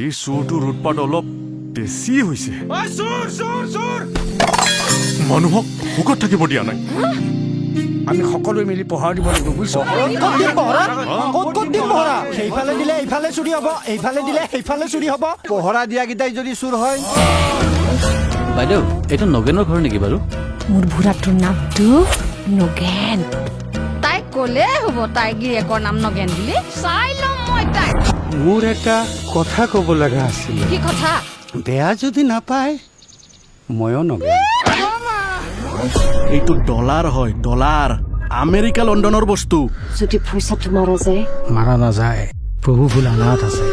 এই চোৰটোৰ উৎপাত অলপ বেছি হৈছে। মানুহক সুখত থাকিব দিয়া নাই। আমি সকলোৱে মিলি পহৰা দিব লাগিব, বুজিছ? সেইফালে দিলে এইফালে চুৰি হ'ব, এইফালে দিলে সেইফালে চুৰি হ'ব। পহৰা দিয়াকেইটাই যদি চুৰ হয়। বাইদেউ, এইটো নগেনৰ ঘৰ নেকি বাৰু? মোৰ বুঢ়াটোৰ নামটো নগেন। তাইক ক'লে হ'ব তাইৰ গিৰিয়েকৰ নাম নগেন বুলি। চাই ল'ম মই তাইক। মোৰ এটা কথা ক'ব লগা আছিলে। কি কথা? বেয়া যদি নাপায় ময়ো নগেন। এইটো ডলাৰ হয়, ডলাৰ। আমেৰিকা লণ্ডনৰ বস্তু। যদি পইচাটো মাৰা যায়, মাৰা নাযায়, বহু ভুল অনাথ আছে।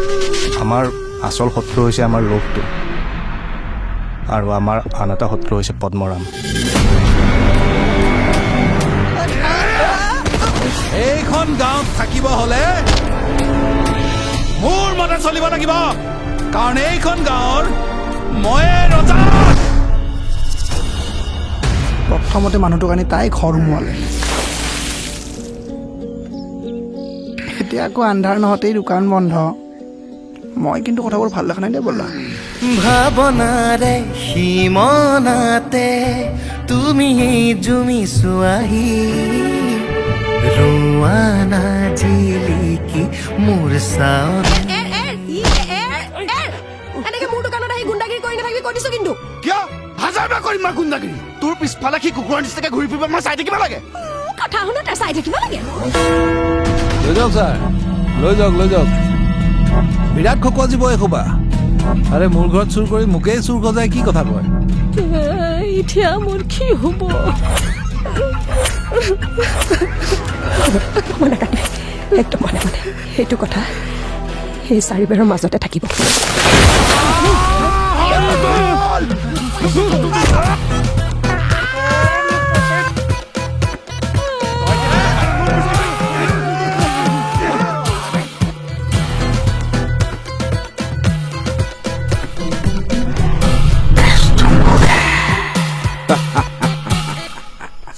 আমাৰ আচল শত্ৰু হৈছে আমাৰ লোভটো, আৰু আমাৰ আন এটা শত্ৰু হৈছে পদ্মৰাম। এইখন গাঁৱত থাকিব হলে মোৰ মতে চলিব লাগিব, কাৰণ এইখন গাঁৱৰ ময়ে ৰজা। প্ৰথমতে মানুহটোক আনি তাই ঘৰ সোমোৱালে, এতিয়া আকৌ আন্ধাৰ নহওঁতেই দোকান বন্ধ। মই কিন্তু কথাবোৰ ভাল দেখা নাই দে বলা। ভাৱনাৰে সীমনাতে তুমি জুমিছো আহি, ৰোৱানা জিলিকি মোৰ চাওন। এনেকে মোৰ দোকানত আহি গুণ্ডাগিৰি কৰি নাথাকিবি কৈ দিছো কিন্তু। কিয়? হাজাৰবাৰ কৰিম মই গুণ্ডাগিৰি। তোৰ পিছফালে সি কুকুৰৰ নিচিনাকে ঘূৰি ফুৰিব, মই চাই থাকিব লাগে? কথা শুনো তাই চাই থাকিব লাগে। লৈ যাওক ছাৰ, লৈ যাওক, লৈ যাওক। বিৰাট খকুৱা জীৱ এসোপা। আৰে মোৰ ঘৰত চুৰ কৰি মোকেই চুৰ সজাই কি কথা কয়? এতিয়া মোৰ কি হ'ব? মনে কাটে একদম মনে মনে। সেইটো কথা সেই চাৰিবেৰৰ মাজতে থাকিব।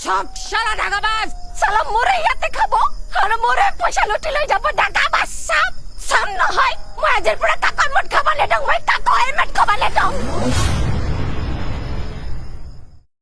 সব সারা ঢাকাবাজ সালা মোরে ইয়াতে খাবো আর মোরে পয়সা লুটি লই যাব ঢাকাবাজ সব সামনে হয় মই আজের পুরা কাকর মত খাবালে দং মই কাকর হেলমেট খাবালে দং।